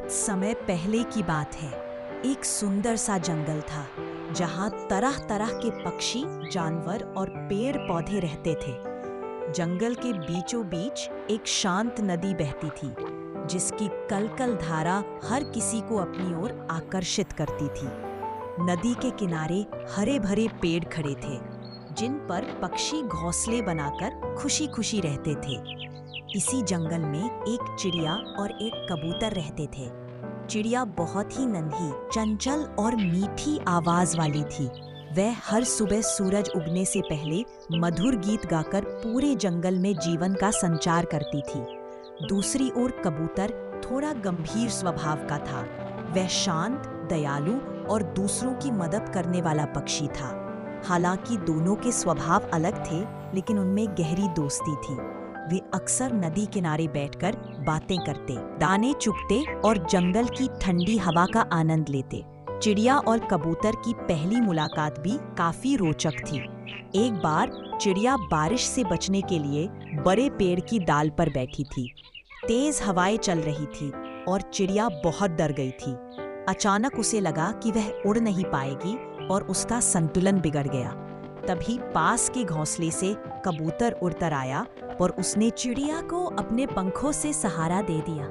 बहुत समय पहले की बात है। एक सुंदर सा जंगल था जहाँ तरह तरह के पक्षी, जानवर और पेड़ पौधे रहते थे। जंगल के बीचों बीच एक शांत नदी बहती थी जिसकी कलकल धारा हर किसी को अपनी ओर आकर्षित करती थी। नदी के किनारे हरे भरे पेड़ खड़े थे जिन पर पक्षी घोंसले बनाकर खुशी खुशी रहते थे। इसी जंगल में एक चिड़िया और एक कबूतर रहते थे। चिड़िया बहुत ही नन्ही, चंचल और मीठी आवाज वाली थी। वह हर सुबह सूरज उगने से पहले मधुर गीत गाकर पूरे जंगल में जीवन का संचार करती थी। दूसरी ओर कबूतर थोड़ा गंभीर स्वभाव का था। वह शांत, दयालु और दूसरों की मदद करने वाला पक्षी था। हालांकि दोनों के स्वभाव अलग थे, लेकिन उनमें गहरी दोस्ती थी। वे अक्सर नदी किनारे बैठकर बातें करते, दाने चुगते और जंगल की ठंडी हवा का आनंद लेते। चिड़िया और कबूतर की पहली मुलाकात भी काफी रोचक थी। एक बार चिड़िया बारिश से बचने के लिए बड़े पेड़ की डाल पर बैठी थी। तेज हवाएं चल रही थी और चिड़िया बहुत डर गई थी। अचानक उसे लगा कि वह उड़ नहीं पाएगी और उसका संतुलन बिगड़ गया। तभी पास के घोंसले से कबूतर उड़कर आया और उसने चिड़िया को अपने पंखों से सहारा दे दिया।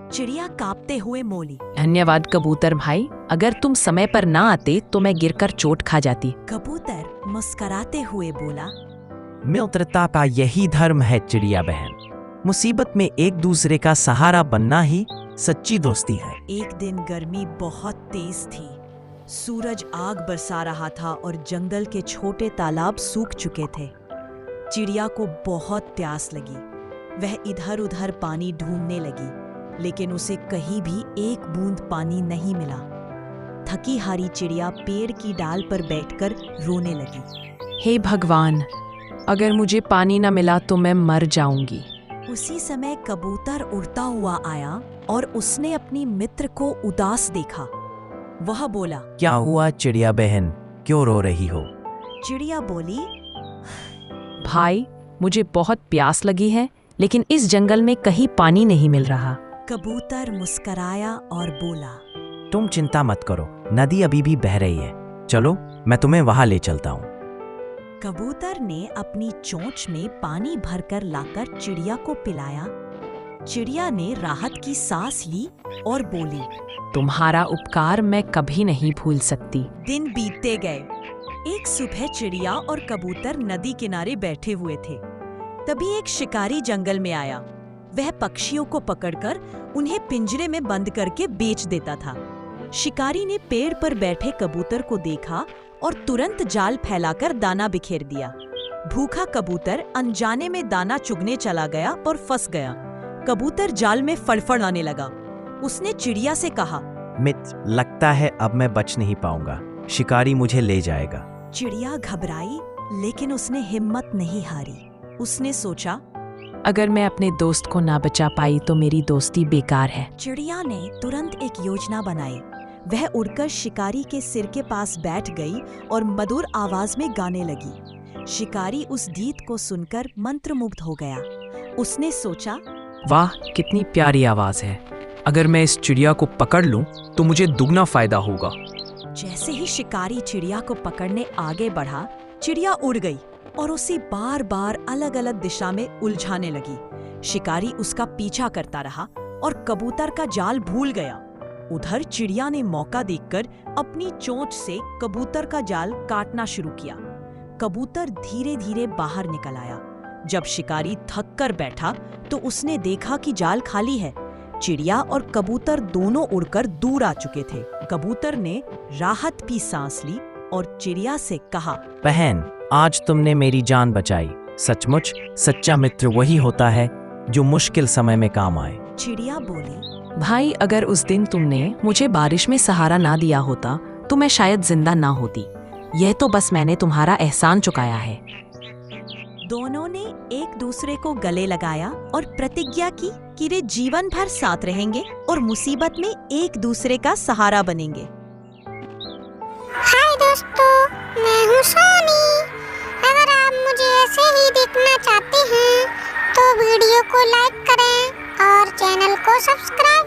चिड़िया कांपते हुए बोली, धन्यवाद कबूतर भाई, अगर तुम समय पर ना आते तो मैं गिरकर चोट खा जाती। कबूतर मुस्कुराते हुए बोला, मित्रता का यही धर्म है चिड़िया बहन। मुसीबत में एक दूसरे का सहारा बनना ही सच्ची दोस्ती है। एक दिन गर्मी बहुत तेज थी। सूरज आग बरसा रहा था और जंगल के छोटे तालाब सूख चुके थे। चिड़िया को बहुत प्यास लगी। वह इधर उधर पानी ढूंढने लगी, लेकिन उसे कहीं भी एक बूंद पानी नहीं मिला। थकी हारी चिड़िया पेड़ की डाल पर बैठकर रोने लगी। हे भगवान, अगर मुझे पानी न मिला तो मैं मर जाऊंगी। उसी समय कबूतर उड़ता हुआ आया और उसने अपनी मित्र को उदास देखा। वह बोला, क्या हुआ चिड़िया बहन, क्यों रो रही हो? चिड़िया बोली, भाई, मुझे बहुत प्यास लगी है, लेकिन इस जंगल में कहीं पानी नहीं मिल रहा। कबूतर मुस्कराया और बोला, तुम चिंता मत करो, नदी अभी भी बह रही है। चलो मैं तुम्हें वहां ले चलता हूँ। कबूतर ने अपनी चोंच में पानी भरकर लाकर चिड़िया को पिलाया। चिड़िया ने राहत की सांस ली और बोली, तुम्हारा उपकार मैं कभी नहीं भूल सकती। दिन बीतते गए। एक सुबह चिड़िया और कबूतर नदी किनारे बैठे हुए थे। तभी एक शिकारी जंगल में आया। वह पक्षियों को पकड़कर उन्हें पिंजरे में बंद करके बेच देता था। शिकारी ने पेड़ पर बैठे कबूतर को देखा और तुरंत जाल फैलाकर दाना बिखेर दिया। भूखा कबूतर अनजाने में दाना चुगने चला गया और फंस गया। कबूतर जाल में फड़फड़ाने लगा। उसने चिड़िया से कहा, मित्र, लगता है अब मैं बच नहीं पाऊंगा, शिकारी मुझे ले जाएगा। चिड़िया घबराई, लेकिन उसने हिम्मत नहीं हारी। उसने सोचा, अगर मैं अपने दोस्त को ना बचा पाई तो मेरी दोस्ती बेकार है। चिड़िया ने तुरंत एक योजना बनाई। वह उड़कर शिकारी के सिर के पास बैठ गई और मधुर आवाज में गाने लगी। शिकारी उस गीत को सुनकर मंत्रमुग्ध हो गया। उसने सोचा, वाह, कितनी प्यारी आवाज है। अगर मैं इस चिड़िया को पकड़ लूं तो मुझे दुगना फायदा होगा। जैसे ही शिकारी चिड़िया को पकड़ने आगे बढ़ा, चिड़िया उड़ गई और उसे बार बार अलग अलग दिशा में उलझाने लगी। शिकारी उसका पीछा करता रहा और कबूतर का जाल भूल गया। उधर चिड़िया ने मौका देखकर अपनी चोंच से कबूतर का जाल काटना शुरू किया। कबूतर धीरे धीरे बाहर निकल आया। जब शिकारी थक कर बैठा तो उसने देखा कि जाल खाली है। चिड़िया और कबूतर दोनों उड़कर दूर आ चुके थे। कबूतर ने राहत की सांस ली और चिड़िया से कहा, बहन, आज तुमने मेरी जान बचाई। सचमुच सच्चा मित्र वही होता है जो मुश्किल समय में काम आए। चिड़िया बोली, भाई, अगर उस दिन तुमने मुझे बारिश में सहारा ना दिया होता तो मैं शायद जिंदा ना होती। यह तो बस मैंने तुम्हारा एहसान चुकाया है। दोनों ने एक दूसरे को गले लगाया और प्रतिज्ञा की कि वे जीवन भर साथ रहेंगे और मुसीबत में एक दूसरे का सहारा बनेंगे। हाय दोस्तों, मैं हूँ सोनी। अगर आप मुझे ऐसे ही देखना चाहते हैं तो वीडियो को लाइक करें और चैनल को सब्सक्राइब